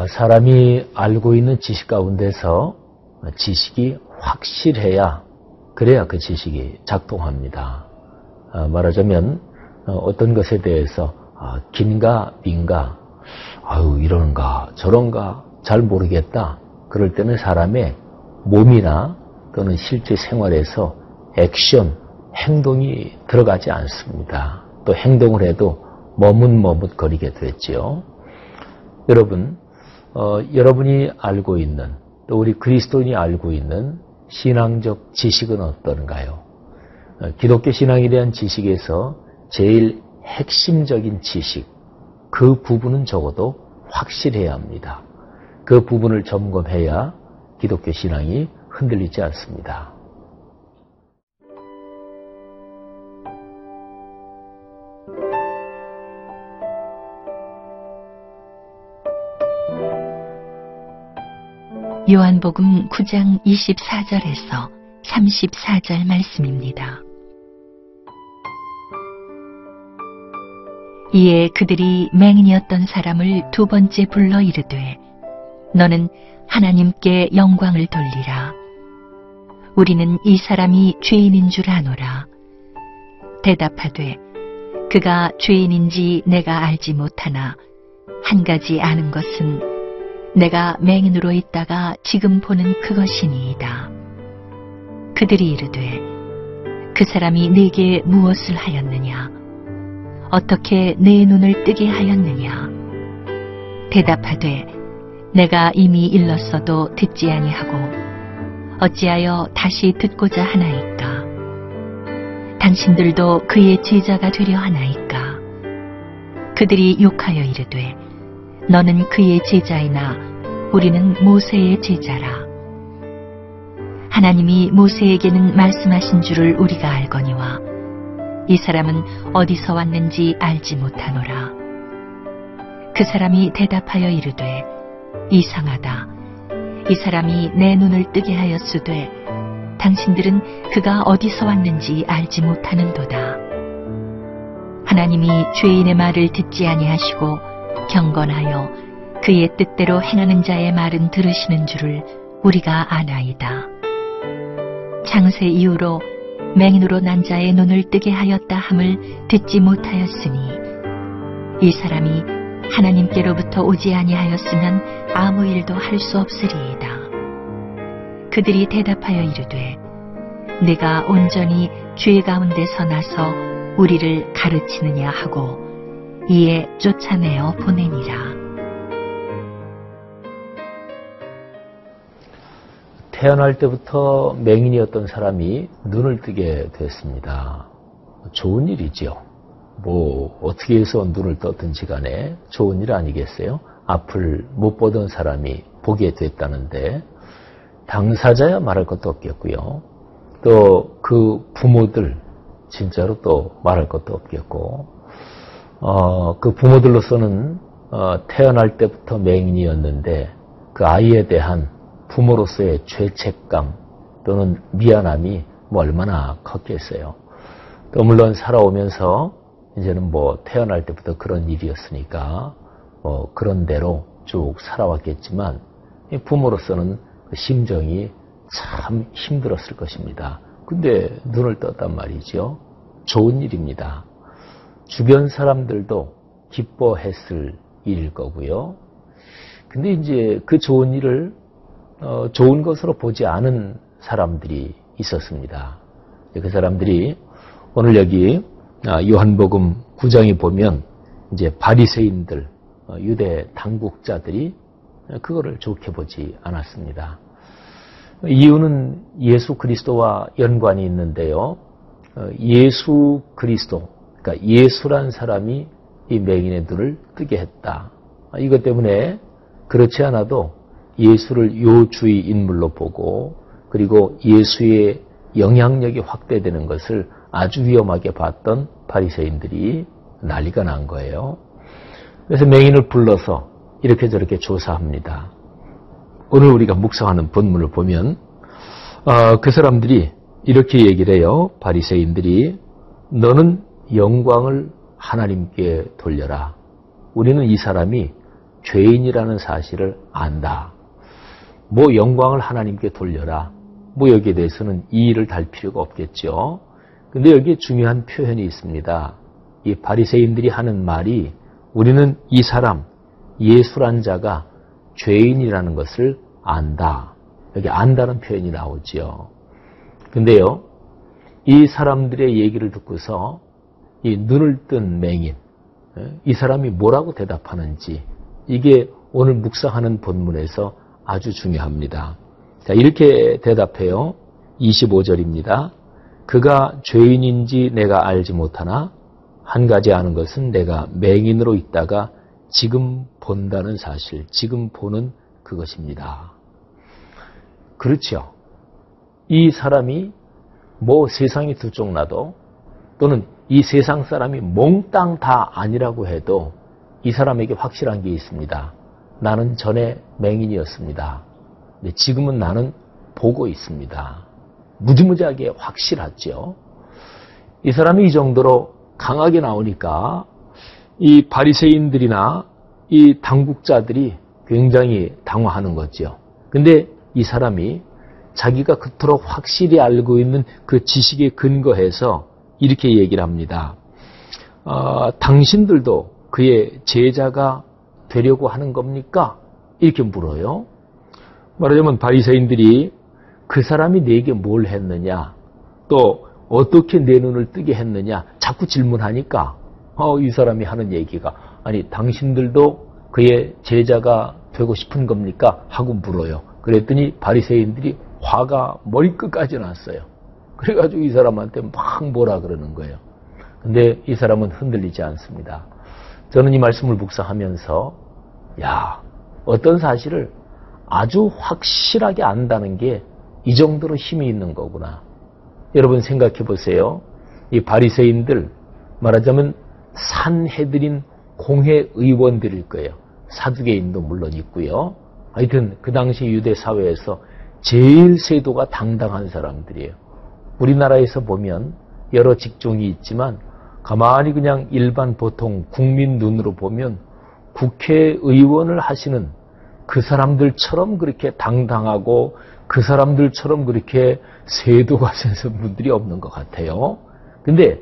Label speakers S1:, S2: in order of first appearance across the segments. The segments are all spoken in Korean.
S1: 사람이 알고 있는 지식 가운데서 지식이 확실해야, 그래야 그 지식이 작동합니다. 말하자면 어떤 것에 대해서 긴가 민가, 이런가 저런가 잘 모르겠다. 그럴 때는 사람의 몸이나 또는 실제 생활에서 액션, 행동이 들어가지 않습니다. 또 행동을 해도 머뭇머뭇거리게 되지요. 여러분, 여러분이 알고 있는, 또 우리 그리스도인이 알고 있는 신앙적 지식은 어떤가요? 기독교 신앙에 대한 지식에서 제일 핵심적인 지식, 그 부분은 적어도 확실해야 합니다. 그 부분을 점검해야 기독교 신앙이 흔들리지 않습니다.
S2: 요한복음 9장 24절에서 34절 말씀입니다. 이에 그들이 맹인이었던 사람을 두 번째 불러 이르되 너는 하나님께 영광을 돌리라. 우리는 이 사람이 죄인인 줄 아노라. 대답하되 그가 죄인인지 내가 알지 못하나 한 가지 아는 것은 내가 맹인으로 있다가 지금 보는 그것이니이다. 그들이 이르되 그 사람이 네게 무엇을 하였느냐? 어떻게 내 눈을 뜨게 하였느냐? 대답하되 내가 이미 일렀어도 듣지 아니하고 어찌하여 다시 듣고자 하나이까? 당신들도 그의 제자가 되려 하나이까? 그들이 욕하여 이르되 너는 그의 제자이나 우리는 모세의 제자라. 하나님이 모세에게는 말씀하신 줄을 우리가 알거니와 이 사람은 어디서 왔는지 알지 못하노라. 그 사람이 대답하여 이르되 이상하다. 이 사람이 내 눈을 뜨게 하였으되 당신들은 그가 어디서 왔는지 알지 못하는도다. 하나님이 죄인의 말을 듣지 아니하시고 경건하여 그의 뜻대로 행하는 자의 말은 들으시는 줄을 우리가 아나이다. 창세 이후로 맹인으로 난 자의 눈을 뜨게 하였다 함을 듣지 못하였으니 이 사람이 하나님께로부터 오지 아니하였으면 아무 일도 할 수 없으리이다. 그들이 대답하여 이르되 네가 온전히 죄 가운데서 나서 우리를 가르치느냐 하고 이에 쫓아내어 보내니라.
S1: 태어날 때부터 맹인이었던 사람이 눈을 뜨게 됐습니다. 좋은 일이죠. 어떻게 해서 눈을 떴든지 간에 좋은 일 아니겠어요? 앞을 못 보던 사람이 보게 됐다는데 당사자야 말할 것도 없겠고요. 또 그 부모들 진짜로 또 말할 것도 없겠고 그 부모들로서는 태어날 때부터 맹인이었는데 그 아이에 대한 부모로서의 죄책감 또는 미안함이 얼마나 컸겠어요. 또 물론 살아오면서 이제는 태어날 때부터 그런 일이었으니까 그런 대로 쭉 살아왔겠지만 부모로서는 그 심정이 참 힘들었을 것입니다. 근데 눈을 떴단 말이죠. 좋은 일입니다. 주변 사람들도 기뻐했을 일일 거고요. 근데 이제 그 좋은 일을 좋은 것으로 보지 않은 사람들이 있었습니다. 그 사람들이 오늘 여기 요한복음 9장에 보면 이제 바리새인들, 유대 당국자들이 그거를 좋게 보지 않았습니다. 이유는 예수 그리스도와 연관이 있는데요. 예수 그리스도, 그러니까 예수란 사람이 이 맹인의 눈을 뜨게 했다. 이것 때문에 그렇지 않아도 예수를 요주의 인물로 보고 그리고 예수의 영향력이 확대되는 것을 아주 위험하게 봤던 바리새인들이 난리가 난 거예요. 그래서 맹인을 불러서 이렇게 저렇게 조사합니다. 오늘 우리가 묵상하는 본문을 보면 그 사람들이 이렇게 얘기를 해요. 바리새인들이 너는 영광을 하나님께 돌려라. 우리는 이 사람이 죄인이라는 사실을 안다. 뭐 영광을 하나님께 돌려라. 뭐 여기에 대해서는 이의를 달 필요가 없겠죠. 근데 여기에 중요한 표현이 있습니다. 이 바리새인들이 하는 말이 우리는 이 사람, 예수란 자가 죄인이라는 것을 안다. 여기 안다는 표현이 나오지요. 근데요, 이 사람들의 얘기를 듣고서 이 눈을 뜬 맹인, 이 사람이 뭐라고 대답하는지 이게 오늘 묵상하는 본문에서 아주 중요합니다. 자, 이렇게 대답해요. 25절입니다. 그가 죄인인지 내가 알지 못하나 한 가지 아는 것은 내가 맹인으로 있다가 지금 본다는 사실, 지금 보는 그것입니다. 그렇죠. 이 사람이 뭐 세상이 들쭉나도 또는 이 세상 사람이 몽땅 다 아니라고 해도 이 사람에게 확실한 게 있습니다. 나는 전에 맹인이었습니다. 근데 지금은 나는 보고 있습니다. 무지무지하게 확실하죠. 이 사람이 이 정도로 강하게 나오니까 이 바리새인들이나 이 당국자들이 굉장히 당황하는 거죠. 근데 이 사람이 자기가 그토록 확실히 알고 있는 그 지식에 근거해서 이렇게 얘기를 합니다. 당신들도 그의 제자가 되려고 하는 겁니까? 이렇게 물어요. 말하자면 바리새인들이 그 사람이 내게 뭘 했느냐, 또 어떻게 내 눈을 뜨게 했느냐 자꾸 질문하니까 이 사람이 하는 얘기가 아니 당신들도 그의 제자가 되고 싶은 겁니까? 하고 물어요. 그랬더니 바리새인들이 화가 머리끝까지 났어요. 그래가지고 이 사람한테 막 뭐라 그러는 거예요. 근데 이 사람은 흔들리지 않습니다. 저는 이 말씀을 묵상하면서 어떤 사실을 아주 확실하게 안다는 게 이 정도로 힘이 있는 거구나. 여러분 생각해 보세요. 이 바리새인들 말하자면 산헤드린 공회의원들일 거예요. 사두개인도 물론 있고요. 하여튼 그 당시 유대 사회에서 제일 세도가 당당한 사람들이에요. 우리나라에서 보면 여러 직종이 있지만 가만히 그냥 일반 보통 국민 눈으로 보면 국회의원을 하시는 그 사람들처럼 그렇게 당당하고 그 사람들처럼 그렇게 세도가 센 분들이 없는 것 같아요. 근데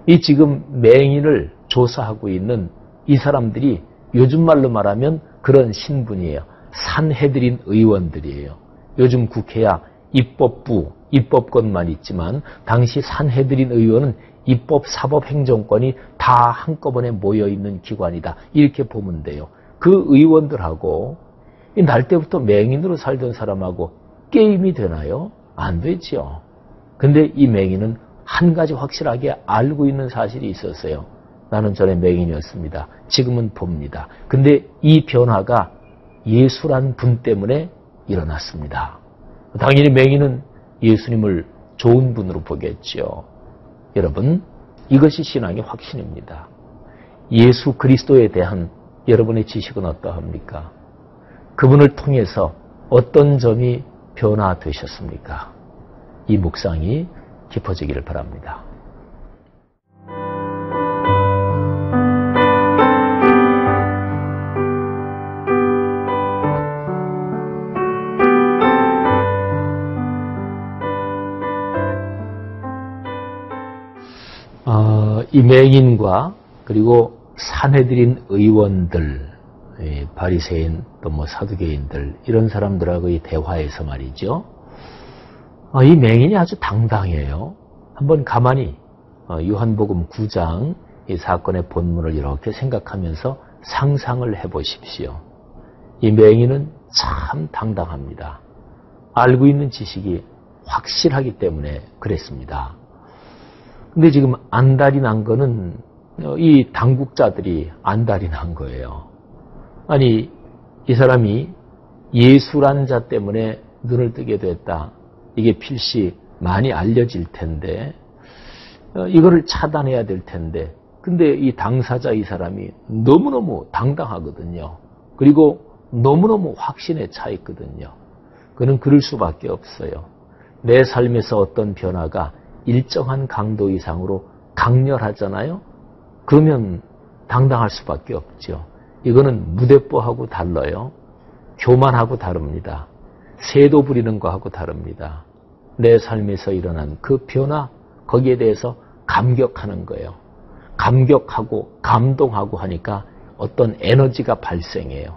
S1: 이 지금 맹인을 조사하고 있는 이 사람들이 요즘 말로 말하면 그런 신분이에요. 산헤드린 의원들이에요. 요즘 국회야 입법부, 입법권만 있지만 당시 산헤드린 의원은 입법, 사법, 행정권이 다 한꺼번에 모여있는 기관이다. 이렇게 보면 돼요. 그 의원들하고 날 때부터 맹인으로 살던 사람하고 게임이 되나요? 안 되죠. 근데 이 맹인은 한 가지 확실하게 알고 있는 사실이 있었어요. 나는 전에 맹인이었습니다. 지금은 봅니다. 근데 이 변화가 예수란 분 때문에 일어났습니다. 당연히 맹인은 예수님을 좋은 분으로 보겠죠. 여러분, 이것이 신앙의 확신입니다. 예수 그리스도에 대한 여러분의 지식은 어떠합니까? 그분을 통해서 어떤 점이 변화되셨습니까? 이 묵상이 깊어지기를 바랍니다. 이 맹인과 그리고 산헤드린 의원들, 바리새인 또 뭐 사두개인들 이런 사람들하고의 대화에서 말이죠. 이 맹인이 아주 당당해요. 한번 가만히 요한복음 9장 이 사건의 본문을 이렇게 생각하면서 상상을 해보십시오. 이 맹인은 참 당당합니다. 알고 있는 지식이 확실하기 때문에 그랬습니다. 근데 지금 안달이 난 거는 이 당국자들이 안달이 난 거예요. 아니, 이 사람이 예수라는 자 때문에 눈을 뜨게 됐다. 이게 필시 많이 알려질 텐데, 이거를 차단해야 될 텐데, 근데 이 당사자 이 사람이 너무너무 당당하거든요. 그리고 너무너무 확신에 차 있거든요. 그는 그럴 수밖에 없어요. 내 삶에서 어떤 변화가 일정한 강도 이상으로 강렬하잖아요. 그러면 당당할 수밖에 없죠. 이거는 무대뽀하고 달라요. 교만하고 다릅니다. 새도 부리는 거하고 다릅니다. 내 삶에서 일어난 그 변화, 거기에 대해서 감격하는 거예요. 감격하고 감동하고 하니까 어떤 에너지가 발생해요.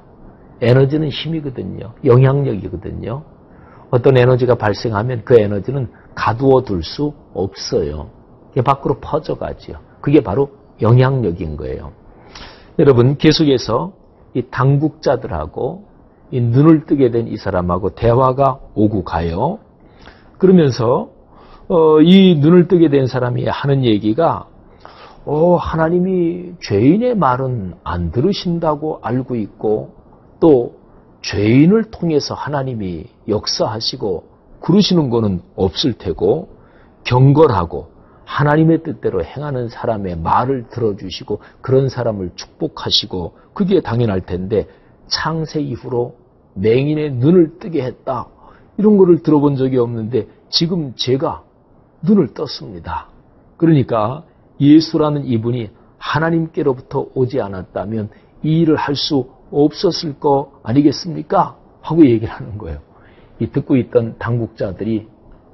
S1: 에너지는 힘이거든요. 영향력이거든요. 어떤 에너지가 발생하면 그 에너지는 가두어 둘 수 없어요. 그게 밖으로 퍼져가지요. 그게 바로 영향력인 거예요. 여러분, 계속해서 이 당국자들하고 이 눈을 뜨게 된 이 사람하고 대화가 오고 가요. 그러면서 이 눈을 뜨게 된 사람이 하는 얘기가 하나님이 죄인의 말은 안 들으신다고 알고 있고 또 죄인을 통해서 하나님이 역사하시고 그러시는 거는 없을 테고 경건하고 하나님의 뜻대로 행하는 사람의 말을 들어주시고 그런 사람을 축복하시고 그게 당연할 텐데 창세 이후로 맹인의 눈을 뜨게 했다. 이런 거를 들어본 적이 없는데 지금 제가 눈을 떴습니다. 그러니까 예수라는 이분이 하나님께로부터 오지 않았다면 이 일을 할 수 없었을 거 아니겠습니까? 하고 얘기를 하는 거예요. 이 듣고 있던 당국자들이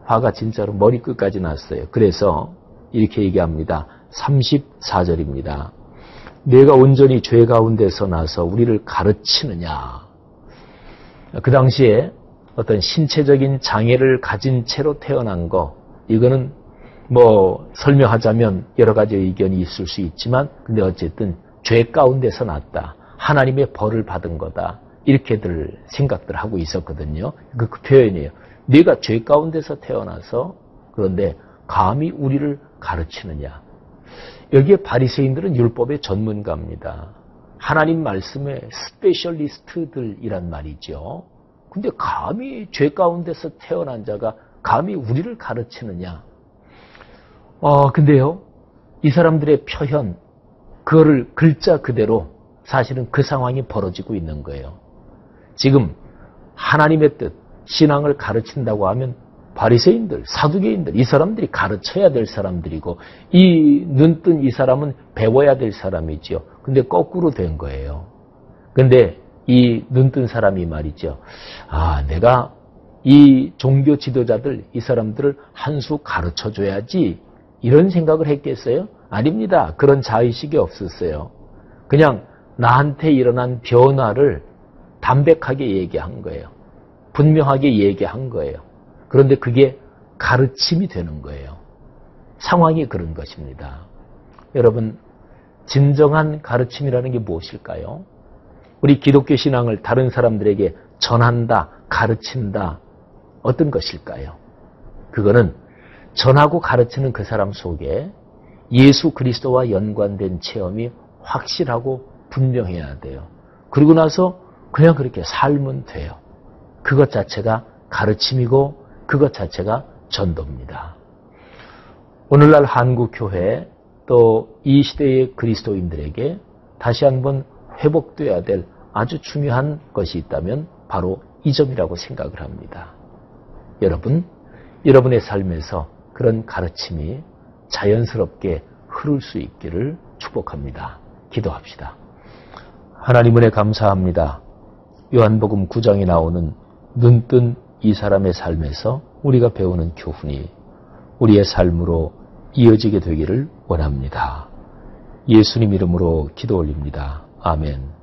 S1: 화가 진짜로 머리끝까지 났어요. 그래서 이렇게 얘기합니다. 34절입니다. 내가 온전히 죄 가운데서 나서 우리를 가르치느냐. 그 당시에 어떤 신체적인 장애를 가진 채로 태어난 거, 이거는 설명하자면 여러 가지 의견이 있을 수 있지만 근데 어쨌든 죄 가운데서 났다. 하나님의 벌을 받은 거다. 이렇게들 생각들 하고 있었거든요. 그 표현이에요. 네가 죄 가운데서 태어나서 그런데 감히 우리를 가르치느냐. 여기에 바리새인들은 율법의 전문가입니다. 하나님 말씀의 스페셜리스트들이란 말이죠. 근데 감히 죄 가운데서 태어난 자가 감히 우리를 가르치느냐. 근데요, 이 사람들의 표현, 그거를 글자 그대로 사실은 그 상황이 벌어지고 있는 거예요. 지금 하나님의 뜻, 신앙을 가르친다고 하면 바리새인들, 사두개인들, 이 사람들이 가르쳐야 될 사람들이고 이 눈뜬 이 사람은 배워야 될 사람이지요. 근데 거꾸로 된 거예요. 근데 이 눈뜬 사람이 말이죠. 내가 이 종교 지도자들, 이 사람들을 한 수 가르쳐줘야지 이런 생각을 했겠어요? 아닙니다. 그런 자의식이 없었어요. 그냥 나한테 일어난 변화를 담백하게 얘기한 거예요. 분명하게 얘기한 거예요. 그런데 그게 가르침이 되는 거예요. 상황이 그런 것입니다. 여러분, 진정한 가르침이라는 게 무엇일까요? 우리 기독교 신앙을 다른 사람들에게 전한다, 가르친다, 어떤 것일까요? 그거는 전하고 가르치는 그 사람 속에 예수 그리스도와 연관된 체험이 확실하고 분명해야 돼요. 그리고 나서 그냥 그렇게 살면 돼요. 그것 자체가 가르침이고 그것 자체가 전도입니다. 오늘날 한국교회 또 이 시대의 그리스도인들에게 다시 한번 회복되어야 될 아주 중요한 것이 있다면 바로 이 점이라고 생각을 합니다. 여러분, 여러분의 삶에서 그런 가르침이 자연스럽게 흐를 수 있기를 축복합니다. 기도합시다. 하나님 은혜 감사합니다. 요한복음 9장에 나오는 눈뜬 이 사람의 삶에서 우리가 배우는 교훈이 우리의 삶으로 이어지게 되기를 원합니다. 예수님 이름으로 기도 올립니다. 아멘.